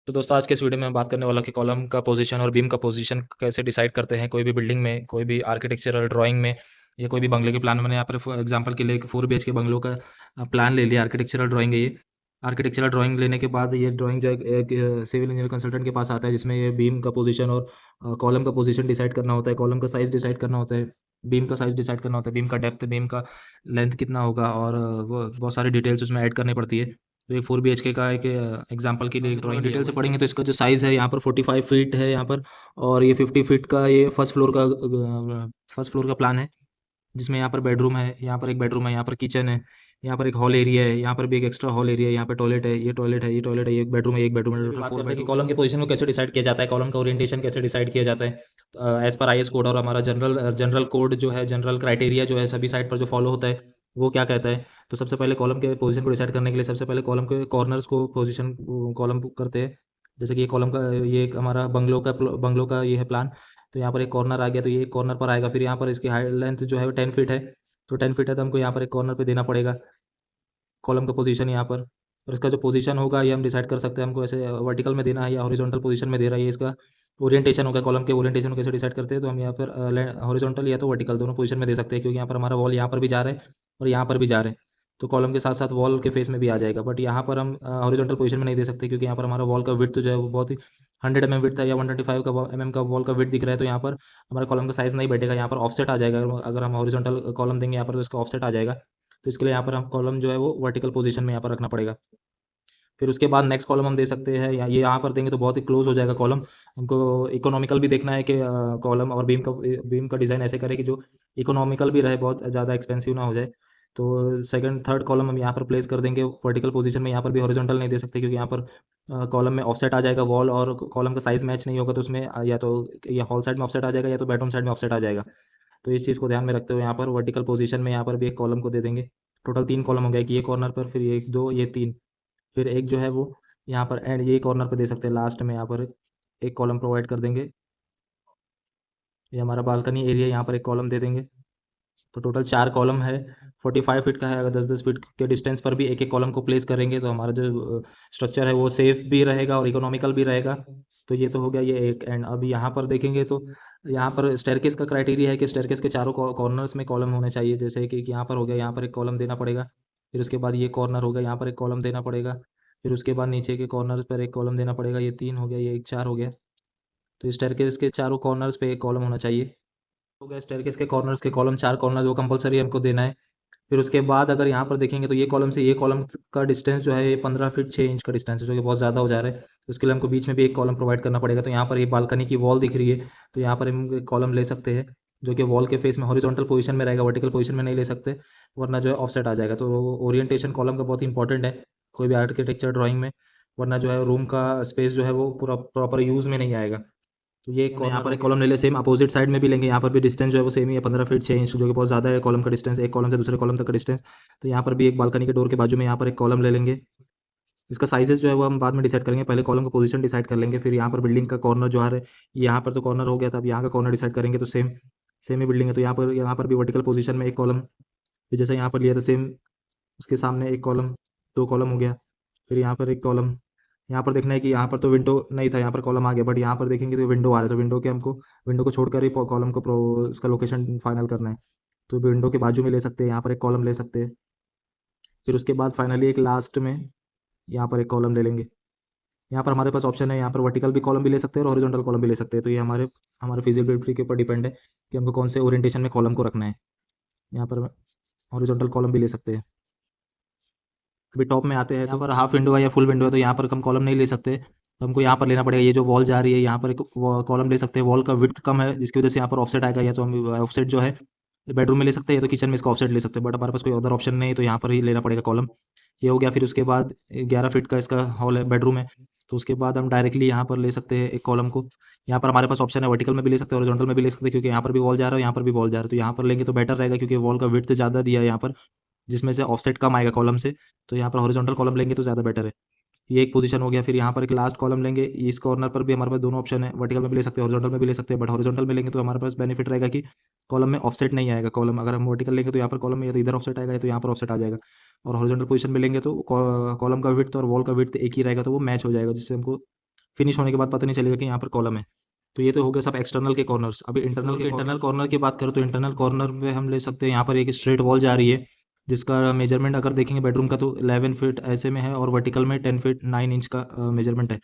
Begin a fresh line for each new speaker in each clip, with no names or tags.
तो दोस्तों आज के इस वीडियो में मैं बात करने वाला हूँ कि कॉलम का पोजीशन और बीम का पोजीशन कैसे डिसाइड करते हैं कोई भी बिल्डिंग में, कोई भी आर्किटेक्चरल ड्राइंग में या कोई भी बंगले के प्लान। मैंने यहाँ पर फॉर एग्जांपल के लिए एक 4 बीएचके बंगलों का प्लान ले लिया। आर्किटेक्चरल ड्राइंग है ये। आर्किटेक्चरल ड्राइंग लेने के बाद ये ड्राइंग जो है एक सिविल इंजीनियर कंसल्टेंट के पास आता है, जिसमें ये बीम का पोजीशन और कॉलम का पोजीशन डिसाइड करना होता है, कॉलम का साइज़ डिसाइड करना होता है, बीम का साइज़ डिसाइड करना होता है, बीम का डेप्थ, बीम का लेंथ कितना होगा और वो बहुत सारी डिटेल्स उसमें ऐड करनी पड़ती है। तो एक 4 बीएचके का एक एग्जांपल के लिए एक ड्राइंग डिटेल से पढ़ेंगे तो इसका जो साइज़ है यहाँ पर 45 फीट है यहाँ पर, और ये 50 फीट का ये फर्स्ट फ्लोर का प्लान है, जिसमें यहाँ पर बेडरूम है, यहाँ पर एक बेडरूम है, यहाँ पर किचन है, यहाँ पर एक हॉल एरिया है, यहाँ पर भी एक एक्स्ट्रा हॉल एरिया है, यहाँ पे टॉयलेट है, ये टॉयलेट है, ये टॉयलेट है, ये एक बेडरूम है, एक बेडरूम है, टोटल 4 बेडरूम। कॉलम के पोजीशन को कैसे डिसाइड किया जाता है, कॉलम का ओरिएंटेशन कैसे डिसाइड किया जाता है एज पर आईएस कोड, और हमारा जनरल कोड जो है, जनरल क्राइटेरिया जो है सभी साइट पर जो फॉलो होता है वो क्या कहता है। तो सबसे पहले कॉलम के पोजीशन को डिसाइड करने के लिए सबसे पहले कॉलम के कॉर्नर्स को पोजीशन कॉलम करते हैं। जैसे कि ये कॉलम का ये एक हमारा बंगलों का ये है प्लान। तो यहाँ पर एक कॉर्नर आ गया तो ये एक कॉर्नर पर आएगा, फिर यहाँ पर इसकी हाइट लेंथ जो है वो 10 फीट है। तो 10 फीट है तो हमको यहाँ पर एक कॉर्नर पे देना पड़ेगा कॉलम का पोजीशन यहाँ पर। और इसका जो पोजीशन होगा ये हम डिसाइड कर सकते हैं, हमको ऐसे वर्टिकल में देना है या हॉरिजॉन्टल पोजीशन में दे रहा है। ये इसका ओरिएंटेशन होगा, कॉलम के ओरिएंटेशन को कैसे डिसाइड करते हैं तो हम यहाँ पर हॉरिजॉन्टल या तो वर्टिकल दोनों पोजीशन में दे सकते हैं, क्योंकि यहाँ पर हमारा वॉल यहाँ पर भी जा रहा है और यहाँ पर भी जा रहा है। तो कॉलम के साथ साथ वॉल के फेस में भी आ जाएगा, बट यहाँ पर हम हॉरिजॉन्टल पोजीशन में नहीं दे सकते, क्योंकि यहाँ पर हमारा वॉल का विड्थ जो है वो बहुत ही 100 mm विड्थ है या 125 mm का वॉल का विड्थ दिख रहा है। तो यहाँ पर हमारा कॉलम का साइज़ नहीं बैठेगा, यहाँ पर ऑफसेट आ जाएगा। अगर हम हॉरिजॉन्टल कॉलम देंगे यहाँ पर तो इसका ऑफसेट आ जाएगा। तो इसके लिए यहाँ पर हम कॉलम जो है वो वर्टिकल पोजीशन में यहाँ पर रखना पड़ेगा। फिर उसके बाद नेक्स्ट कॉलम हम दे सकते हैं, या ये यहाँ पर देंगे तो बहुत ही क्लोज हो जाएगा कॉलम। हमको इकोनॉमिकल भी देखना है कि कॉलम और बीम का डिज़ाइन ऐसे करें कि जो इकोनॉमिकल भी रहे, बहुत ज़्यादा एक्सपेंसिव ना हो जाए। तो सेकंड थर्ड कॉलम हम यहाँ पर प्लेस कर देंगे वर्टिकल पोजीशन में। यहाँ पर भी हॉरिजॉन्टल नहीं दे सकते, क्योंकि यहाँ पर कॉलम में ऑफसेट आ जाएगा वॉल, और कॉलम का साइज़ मैच नहीं होगा तो उसमें या तो या हॉल साइड में ऑफसेट आ जाएगा या तो बेडरूम साइड में ऑफसेट आ जाएगा। तो इस चीज़ को ध्यान में रखते हुए यहाँ पर वर्टिकल पोजीशन में यहाँ पर भी एक कॉलम को दे देंगे। टोटल 3 कॉलम हो गया, एक ये कॉर्नर पर, फिर ये 1 2 ये 3, फिर एक जो है वो यहाँ पर एंड ये कॉर्नर पे दे सकते हैं लास्ट में। यहाँ पर एक कॉलम प्रोवाइड कर देंगे। ये हमारा बालकनी एरिया, यहाँ पर एक कॉलम दे देंगे। तो टोटल 4 कॉलम है, 45 फीट का है। अगर 10-10 फीट के डिस्टेंस पर भी एक एक कॉलम को प्लेस करेंगे तो हमारा जो स्ट्रक्चर है वो सेफ भी रहेगा और इकोनॉमिकल भी रहेगा। तो ये तो हो गया ये एक एंड। अभी यहाँ पर देखेंगे तो यहाँ पर स्टेयरकेस का क्राइटेरिया है कि स्टेयरकेस के चारों कॉर्नर्स में कॉलम होने चाहिए। जैसे कि यहाँ पर हो गया, यहाँ पर एक कॉलम देना पड़ेगा। फिर उसके बाद ये कॉर्नर हो गया, यहाँ पर एक कॉलम देना पड़ेगा। फिर उसके बाद नीचे के कॉर्नर पर एक कॉलम देना पड़ेगा। ये 3 हो गया, ये एक 4 हो गया। तो स्टेयरकेस के चारों कॉर्नर्स पे एक कॉलम होना चाहिए। हो गया स्टेयरकेस के कॉर्नर्स के कॉलम, 4 कॉर्नर वो कंपलसरी हमको देना है। फिर उसके बाद अगर यहाँ पर देखेंगे तो ये कॉलम से ये कॉलम का डिस्टेंस जो है ये 15 फीट 6 इंच का डिस्टेंस है, जो कि बहुत ज़्यादा हो जा रहा है। तो उसके लिए हमको बीच में भी एक कॉलम प्रोवाइड करना पड़ेगा। तो यहाँ पर ये बालकनी की वॉल दिख रही है, तो यहाँ पर हम कॉलम ले सकते हैं जो कि वॉल के फेस में हॉरिजॉन्टल पोजीशन में रहेगा, वर्टिकल पोजीशन में नहीं ले सकते, वरना जो है ऑफसेट आ जाएगा। तो ओरिएंटेशन कॉलम का बहुत इंपॉर्टेंट है कोई भी आर्किटेक्चर ड्राइंग में, वरना जो है रूम का स्पेस जो है वो पूरा प्रॉपर यूज़ में नहीं आएगा। तो ये यहाँ पर एक कॉलम ले ले, सेम अपोजिट साइड में भी लेंगे। यहाँ पर भी डिस्टेंस जो है वो सेम ही है, 15 फीट 6 इंच, जो कि बहुत ज़्यादा है कॉलम का डिस्टेंस, एक कॉलम से दूसरे कॉलम तक का डिस्टेंस। तो यहाँ पर भी एक बालकनी के डोर के बाजू में यहाँ पर एक कॉलम ले लेंगे। इसका साइजेस जो है वो हम बाद में डिसाइड करेंगे, पहले कॉलम का पोजीशन डिसाइड कर लेंगे। फिर यहाँ पर बिल्डिंग का कॉर्नर जो आ रहा है, यहाँ पर तो कॉर्नर हो गया था, अब यहाँ का कॉर्नर डिसाइड करेंगे। तो सेम ही बिल्डिंग है, तो यहाँ पर भी वर्टिकल पोजीशन में एक कॉलम, फिर जैसे यहाँ पर लिया था सेम उसके सामने एक कॉलम, 2 कॉलम हो गया। फिर यहाँ पर एक कॉलम, यहाँ पर देखना है कि यहाँ पर तो विंडो नहीं था, यहाँ पर कॉलम आ गया, बट यहाँ पर देखेंगे तो विंडो आ रहा है। तो विंडो को छोड़कर ही कॉलम को इसका लोकेशन फाइनल करना है। तो विंडो के बाजू में ले सकते हैं, यहाँ पर एक कॉलम ले सकते हैं। फिर उसके बाद फाइनली एक लास्ट में यहाँ पर एक कॉलम ले लेंगे। यहाँ पर हमारे पास ऑप्शन है, यहाँ पर वर्टिकल भी कॉलम भी ले सकते हैं और हॉरिजॉन्टल कॉलम भी ले सकते हैं। तो ये हमारे हमारे फिजिबिलिटी के ऊपर डिपेंड है कि हमको कौन से ओरिएंटेशन में कॉलम को रखना है। यहाँ पर हॉरिजॉन्टल कॉलम भी ले सकते हैं। अभी टॉप में आते हैं, यहाँ पर हाफ विंडो है या फुल विंडो है, तो यहाँ पर हम कॉलम नहीं ले सकते, तो हमको यहाँ पर लेना पड़ेगा। ये जो वॉल जा रही है यहाँ पर एक कॉलम ले सकते हैं। वॉल का विड्थ कम है जिसकी वजह से यहाँ पर ऑफसेट आएगा, या तो हम ऑफसेट जो है बेडरूम में ले सकते हैं या तो किचन में इसका ऑफसेट ले सकते हैं, बट हमारे पास कोई अदर ऑप्शन नहीं है, तो यहाँ पर ही लेना पड़ेगा कॉलम। ये हो गया। फिर उसके बाद 11 फीट का इसका हॉल है, बेडरूम है, तो उसके बाद हम डायरेक्टली यहाँ पर ले सकते हैं एक कॉलम को। यहाँ पर हमारे पास ऑप्शन है, वर्टिकल में भी ले सकते हैं, हॉरिजॉन्टल में भी ले सकते हैं, क्योंकि यहाँ पर भी वॉल जा रहा है, यहाँ पर भी वॉल जा रहा है। तो यहाँ पर लेंगे तो बेटर रहेगा, क्योंकि वॉल का विड्थ ज़्यादा दिया है यहाँ पर, जिसमें से ऑफसेट कम आएगा कॉलम से। तो यहाँ पर हॉरिजॉन्टल कॉलम लेंगे तो ज़्यादा बेटर है। ये एक पोजीशन हो गया। फिर यहाँ पर एक लास्ट कॉलम लेंगे। इस कॉर्नर पर भी हमारे पास दोनों ऑप्शन है, वर्टिकल में भी ले सकते हैं, हॉरिजॉन्टल में भी ले सकते हैं, बट हॉरिजॉन्टल में लेंगे तो हमारे पास बेनिफिट रहेगा कि कॉलम में ऑफसेट नहीं आएगा। कॉलम अगर हम वर्टिकल लेंगे तो यहाँ पर कॉलम में या तो इधर ऑफसेट आएगा या तो यहाँ पर ऑफसेट आ जाएगा, और हॉरिजॉन्टल पोजीशन में लेंगे तो कॉलम का विड्थ और वॉल का विड्थ एक ही रहेगा, तो वो मैच हो जाएगा, जिससे हमको फिनिश होने के बाद पता नहीं चलेगा कि यहाँ पर कॉलम है। तो ये तो हो गया सब एक्सटर्नल के कॉर्नर्स। अभी इंटरनल कॉर्नर की बात करूँ तो इंटरनल कॉर्नर में हम ले सकते हैं, यहाँ पर एक स्ट्रेट वॉल जा रही है जिसका मेजरमेंट अगर देखेंगे बेडरूम का तो 11 फीट ऐसे में है और वर्टिकल में 10 फीट 9 इंच का मेजरमेंट है।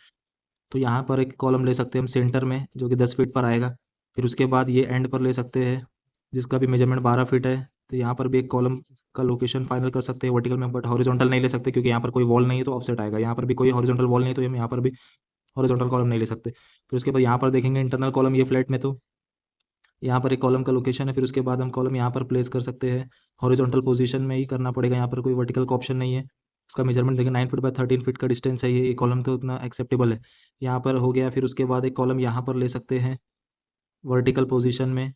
तो यहाँ पर एक कॉलम ले सकते हैं हम सेंटर में जो कि 10 फीट पर आएगा। फिर उसके बाद ये एंड पर ले सकते हैं जिसका भी मेजरमेंट 12 फीट है। तो यहाँ पर भी एक कॉलम का लोकेशन फाइनल कर सकते हैं वर्टिकल में, बट हॉरिजॉन्टल नहीं ले सकते क्योंकि यहाँ पर कोई वॉल नहीं है तो ऑफसेट आएगा। यहाँ पर भी कोई हॉरिजॉन्टल वॉल नहीं है तो हम यहाँ पर भी हॉरिजॉन्टल कॉलम नहीं ले सकते। फिर उसके बाद यहाँ पर देखेंगे इंटरनल कॉलम ये फ्लैट में, तो यहाँ पर एक कॉलम का लोकेशन है। फिर उसके बाद हम कॉलम यहाँ पर प्लेस कर सकते हैं, हॉरिजॉन्टल पोजीशन में ही करना पड़ेगा, यहाँ पर कोई वर्टिकल का ऑप्शन नहीं है। इसका मेजरमेंट देखिए 9 फीट बाय 13 फीट का डिस्टेंस है, ये कॉलम तो उतना एक्सेप्टेबल है, यहाँ पर हो गया। फिर उसके बाद एक कॉलम यहाँ पर ले सकते हैं वर्टिकल पोजीशन में,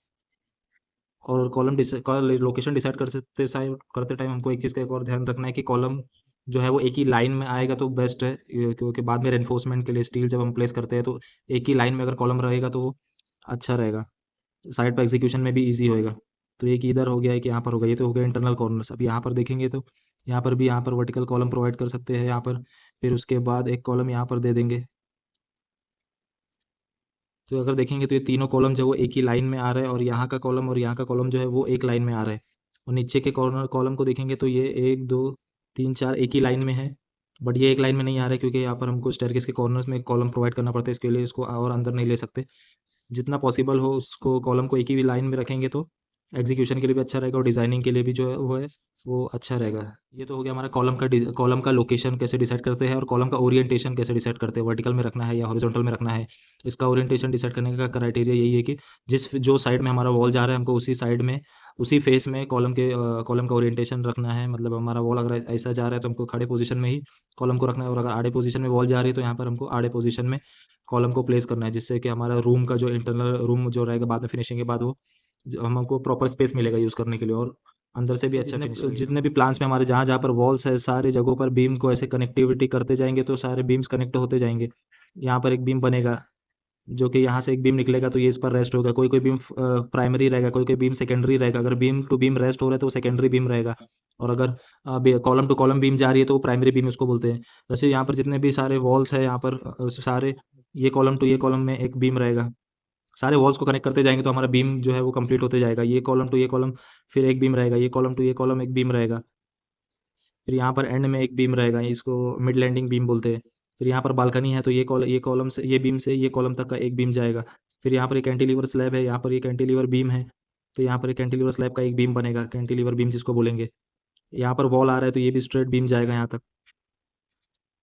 और कॉलम का लोकेशन डिसाइड करते टाइम हमको एक चीज़ का एक और ध्यान रखना है कि कॉलम जो है वो एक ही लाइन में आएगा तो बेस्ट है, क्योंकि बाद में रेनफोर्समेंट के लिए स्टील जब हम प्लेस करते हैं तो एक ही लाइन में अगर कॉलम रहेगा तो वो अच्छा रहेगा, साइड पर एग्जीक्यूशन में भी ईजी होएगा। तो एक इधर हो गया, एक यहाँ पर हो गया, ये तो हो गया इंटरनल कॉर्नर्स। अब यहाँ पर देखेंगे तो यहाँ पर भी यहाँ पर वर्टिकल कॉलम प्रोवाइड कर सकते हैं यहाँ पर। फिर उसके बाद एक कॉलम यहाँ पर दे देंगे। तो अगर देखेंगे तो ये तीनों कॉलम जो है वो एक ही लाइन में आ रहा है, और यहाँ का कॉलम और यहाँ का कॉलम जो है वो एक लाइन में आ रहा है। और नीचे के कॉर्नर कॉलम को देखेंगे तो ये 1 2 3 4 एक ही लाइन में है, बट ये एक लाइन में नहीं आ रहा है क्योंकि यहाँ पर हमको स्टेयरकेस के कॉर्नर्स में एक कॉलम प्रोवाइड करना पड़ता है, इसके लिए इसको और अंदर नहीं ले सकते। जितना पॉसिबल हो उसको कॉलम को एक ही लाइन में रखेंगे तो एग्जीक्यूशन के लिए भी अच्छा रहेगा और डिज़ाइनिंग के लिए भी जो है वो अच्छा रहेगा। ये तो हो गया हमारा कॉलम का लोकेशन कैसे डिसाइड करते हैं और कॉलम का ओरिएंटेशन कैसे डिसाइड करते हैं, वर्टिकल में रखना है या हॉरिजॉन्टल में रखना है। इसका ओरिएंटेशन डिसाइड करने का क्राइटेरिया यही है कि जो साइड में हमारा वॉल जा रहा है हमको उसी साइड में उसी फेस में कॉलम का ओरिएंटेशन रखना है। मतलब हमारा वॉल अगर ऐसा जा रहा है तो हमको खड़े पोजीशन में ही कॉलम को रखना है, और अगर आड़े पोजीशन में वॉल जा रही है तो यहाँ पर हमको आड़े पोजीशन में कॉलम को प्लेस करना है, जिससे कि हमारा रूम का जो इंटरनल रूम जो रहेगा बाद में फिनिशिंग के बाद वो हमको प्रॉपर स्पेस मिलेगा यूज़ करने के लिए, और अंदर से भी अच्छा जितने भी प्लान्स में हमारे जहाँ जहाँ पर वॉल्स है सारी जगहों पर बीम को ऐसे कनेक्टिविटी करते जाएंगे तो सारे बीम्स कनेक्ट होते जाएंगे। यहाँ पर एक बीम बनेगा जो कि यहाँ से एक बीम निकलेगा तो ये इस पर रेस्ट होगा। कोई कोई बीम प्राइमरी रहेगा, कोई कोई बीम सेकेंडरी रहेगा। अगर बीम टू बीम रेस्ट हो रहा है तो वो सेकेंडरी बीम रहेगा, और अगर कॉलम टू कॉलम बीम जा रही है तो वो प्राइमरी बीम उसको बोलते हैं। वैसे यहाँ पर जितने भी सारे वॉल्स है यहाँ पर सारे ये कॉलम टू ये कॉलम में एक बीम रहेगा। सारे वॉल्स को कनेक्ट करते जाएंगे तो हमारा बीम जो है वो कंप्लीट होते जाएगा। ये कॉलम टू ये कॉलम फिर एक बीम रहेगा, ये कॉलम टू ये कॉलम एक बीम रहेगा, फिर यहाँ पर एंड में एक बीम रहेगा, इसको मिड लैंडिंग बीम बोलते हैं। फिर यहाँ पर बालकनी है तो ये कॉलम से ये बीम से ये कॉलम तक का एक बीम जाएगा। फिर यहाँ पर एक कैंटिलीवर स्लैब है, यहाँ पर एक कैंटिलीवर बीम है, तो यहाँ पर एक कैंटिलीवर स्लैब का एक बीम बनेगा, कैंटिलीवर बीम जिसको बोलेंगे। यहाँ पर वॉल आ रहा है तो ये भी स्ट्रेट बीम जाएगा यहाँ तक।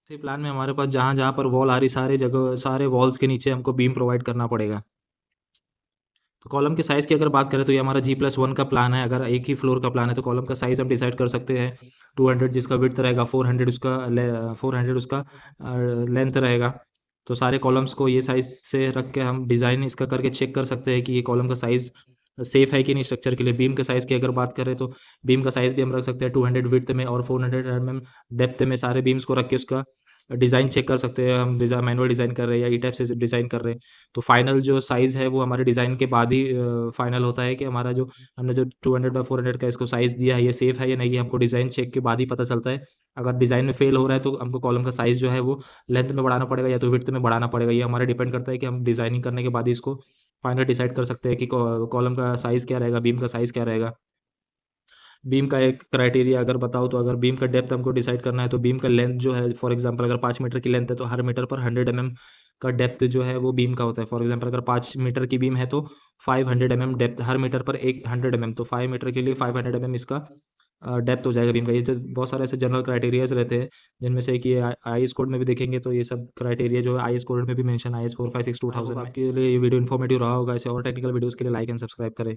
इसी प्लान में हमारे पास जहाँ जहाँ पर वॉल आ रही सारे जगह सारे वॉल्स के नीचे हमको बीम प्रोवाइड करना पड़ेगा। तो कॉलम के साइज़ की अगर बात करें तो ये हमारा G+1 का प्लान है। अगर एक ही फ्लोर का प्लान है तो कॉलम का साइज़ हम डिसाइड कर सकते हैं 200 जिसका विड्थ रहेगा, 400 उसका लेंथ रहेगा। तो सारे कॉलम्स को ये साइज़ से रख के हम डिज़ाइन इसका करके चेक कर सकते हैं कि ये कॉलम का साइज़ सेफ़ है कि नहीं स्ट्रक्चर के लिए। बीम के साइज़ की अगर बात करें तो बीम का साइज़ भी हम रख सकते हैं 200 विड्थ में और 400 डेप्थ में। सारे बीम्स को रख के उसका डिज़ाइन चेक कर सकते हैं हम, मैनुअल डिज़ाइन कर रहे हैं या ई टाइप से डिज़ाइन कर रहे हैं। तो फाइनल जो साइज़ है वो हमारे डिज़ाइन के बाद ही फाइनल होता है कि हमारा जो हमने जो 200 बाय 400 का इसको साइज़ दिया है ये सेफ़ है या नहीं, ये हमको डिज़ाइन चेक के बाद ही पता चलता है। अगर डिज़ाइन में फेल हो रहा है तो हमको कॉलम का साइज़ जो है वो लेंथ में बढ़ाना पड़ेगा या तो विड्थ में बढ़ाना पड़ेगा। ये हमारा डिपेंड करता है कि हम डिज़ाइनिंग करने के बाद ही इसको फाइनल डिसाइड कर सकते हैं कि कॉलम का साइज़ क्या रहेगा, बीम का साइज़ क्या रहेगा। बीम का एक क्राइटेरिया अगर बताऊँ तो अगर बीम का डेप्थ हमको डिसाइड करना है तो बीम का लेंथ जो है फॉर एग्जांपल अगर 5 मीटर की लेंथ है तो हर मीटर पर 100 का डेप्थ जो है वो बीम का होता है। फॉर एग्जांपल अगर 5 मीटर की बीम है तो 500 डेप्थ हर मीटर पर एक 100 तो 5 मीटर के लिए 500 इसका डेप्थ हो जाएगा बीम का। ये जो बहुत सारे ऐसे जनरल क्राइटेरियाज रहते हैं जिनमें से कि IS कोड में भी देखेंगे तो ये सब क्राइटेरिया जो है IS कोड में भी मेंशन IS 4562 2000 में। आपके लिए ये वीडियो इन्फॉर्मेटिव रहा होगा। ऐसे और टेक्निकल वीडियोज़ के लिए लाइक एंड सब्सक्राइब करें।